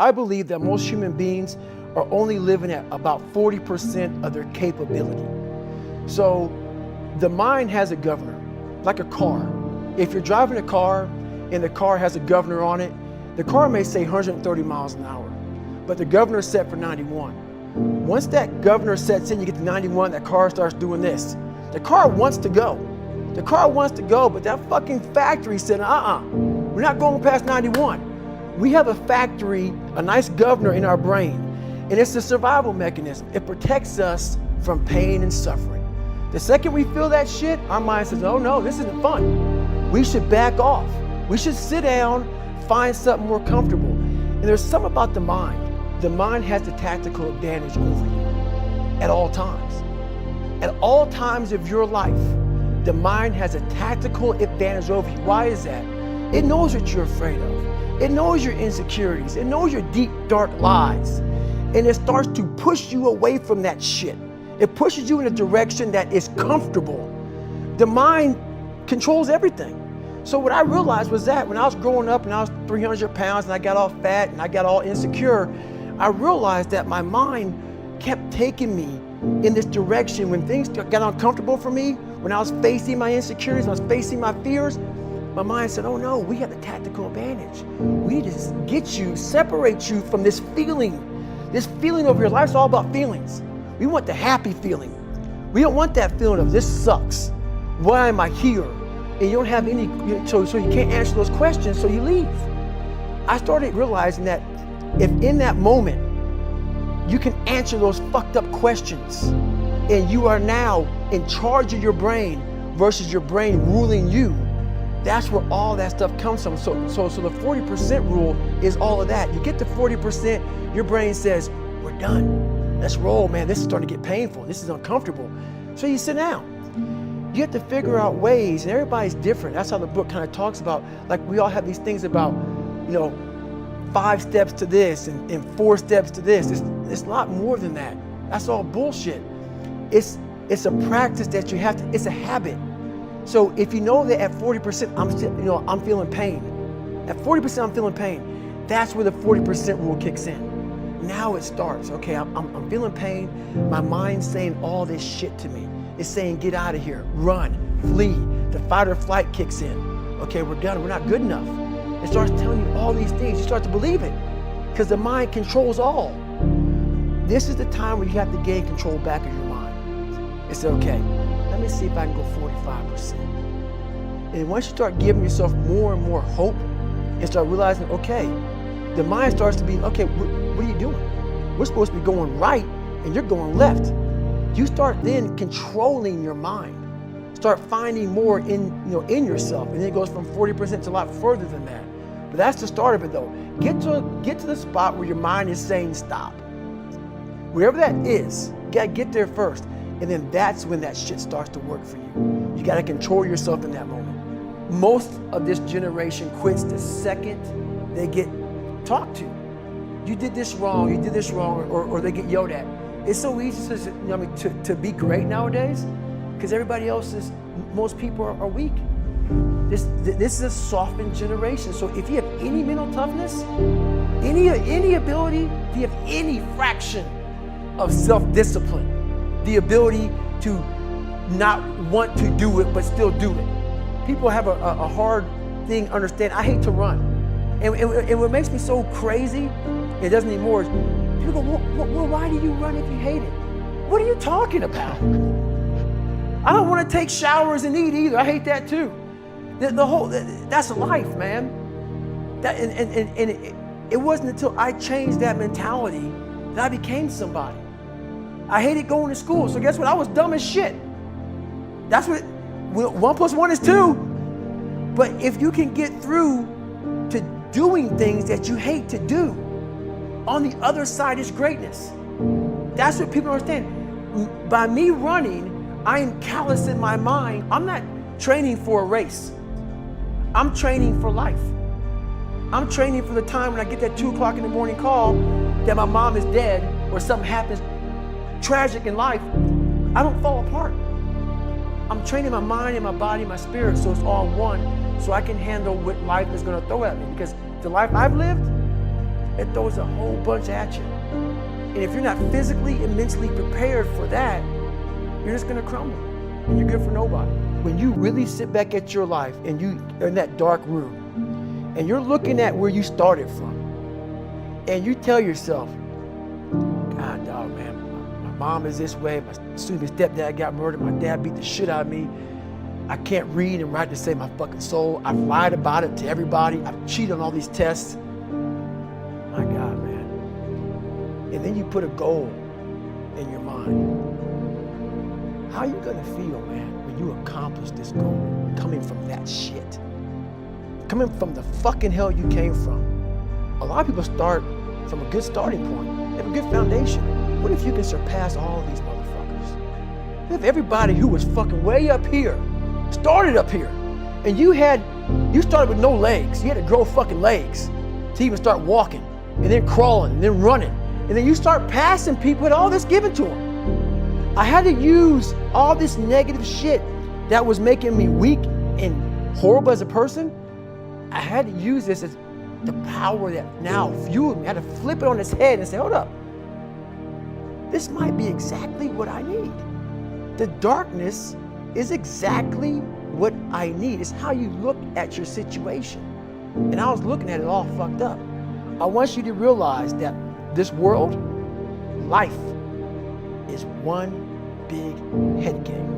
I believe that most human beings are only living at about 40% of their capability. So the mind has a governor, like a car. If you're driving a car and the car has a governor on it, the car may say 130 miles an hour, but the governor is set for 91. Once that governor sets in, you get to 91, that car starts doing this. The car wants to go. The car wants to go, but that fucking factory said, we're not going past 91. We have a factory, a nice governor in our brain, and it's a survival mechanism. It protects us from pain and suffering. The second we feel that shit, our mind says, oh no, this isn't fun. We should back off. We should sit down, find something more comfortable. And there's something about the mind. The mind has the tactical advantage over you at all times. At all times of your life, the mind has a tactical advantage over you. Why is that? It knows what you're afraid of. It knows your insecurities. It knows your deep, dark lies. And it starts to push you away from that shit. It pushes you in a direction that is comfortable. The mind controls everything. So what I realized was that when I was growing up and I was 300 pounds and I got all fat and I got all insecure, I realized that my mind kept taking me in this direction. When things got uncomfortable for me, when I was facing my insecurities, when I was facing my fears, my mind said, oh no, we have the tactical advantage. We need to get you, separate you from this feeling over your life. It's all about feelings. We want the happy feeling. We don't want that feeling of this sucks. Why am I here? And you don't have any, so you can't answer those questions, so you leave. I started realizing that if in that moment, you can answer those fucked up questions and you are now in charge of your brain versus your brain ruling you, that's where all that stuff comes from. So the 40% rule is all of that. You get to 40%, your brain says, we're done. Let's roll, man. This is starting to get painful. This is uncomfortable. So you sit down. You have to figure out ways, and everybody's different. That's how the book kind of talks about, like we all have these things about, 5 steps to this and 4 steps to this. It's a lot more than that. That's all bullshit. It's a practice that you have to, it's a habit. So if you know that at 40% I'm feeling pain. At 40% I'm feeling pain. That's where the 40% rule kicks in. Now it starts. Okay, I'm feeling pain. My mind's saying all this shit to me. It's saying get out of here, run, flee. The fight or flight kicks in. Okay, we're done. We're not good enough. It starts telling you all these things. You start to believe it because the mind controls all. This is the time where you have to gain control back of your mind. It's okay. Let me see if I can go 45%. And once you start giving yourself more and more hope and start realizing, okay, the mind starts to be, okay, what are you doing? We're supposed to be going right and you're going left. You start then controlling your mind. Start finding more in yourself. And then it goes from 40% to a lot further than that. But that's the start of it though. Get to the spot where your mind is saying stop. Wherever that is, you gotta get there first. And then that's when that shit starts to work for you. You gotta control yourself in that moment. Most of this generation quits the second they get talked to. You did this wrong, or they get yelled at. It's so easy to be great nowadays because everybody else most people are weak. This is a softened generation. So if you have any mental toughness, any ability, if you have any fraction of self-discipline, the ability to not want to do it but still do it. People have a hard thing understand. I hate to run. And what makes me so crazy, it doesn't anymore, is people go, well, why do you run if you hate it? What are you talking about? I don't want to take showers and eat either. I hate that too. That's life, man. It wasn't until I changed that mentality that I became somebody. I hated going to school, so guess what? I was dumb as shit. That's what 1 + 1 is 2. But if you can get through to doing things that you hate to do, on the other side is greatness. That's what people don't understand. By me running, I am callous in my mind. I'm not training for a race. I'm training for life. I'm training for the time when I get that 2 o'clock in the morning call that my mom is dead or something happens tragic in life. I don't fall apart. I'm training my mind and my body and my spirit so it's all one, so I can handle what life is going to throw at me. Because the life I've lived, It throws a whole bunch at you. And if you're not physically and mentally prepared for that, you're just gonna crumble. And you're good for nobody. When you really sit back at your life and you are in that dark room and you're looking at where you started from, and you tell yourself, God, dog, man, my mom is this way, my stepdad got murdered, my dad beat the shit out of me, I can't read and write to save my fucking soul, I've lied about it to everybody, I've cheated on all these tests. My God, man. And then you put a goal in your mind. How are you gonna feel, man, when you accomplish this goal, coming from that shit? Coming from the fucking hell you came from. A lot of people start from a good starting point. They have a good foundation. What if you can surpass all of these motherfuckers? What if everybody who was fucking way up here started up here, and you started with no legs. You had to grow fucking legs to even start walking, and then crawling, and then running, and then you start passing people with all this given to them. I had to use all this negative shit that was making me weak and horrible as a person. I had to use this as the power that now fueled me. I had to flip it on its head and say, hold up, this might be exactly what I need. The darkness is exactly what I need. It's how you look at your situation. And I was looking at it all fucked up. I want you to realize that this world, life, is one big head game.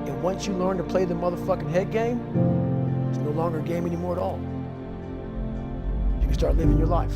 And once you learn to play the motherfucking head game, it's no longer a game anymore at all. You can start living your life.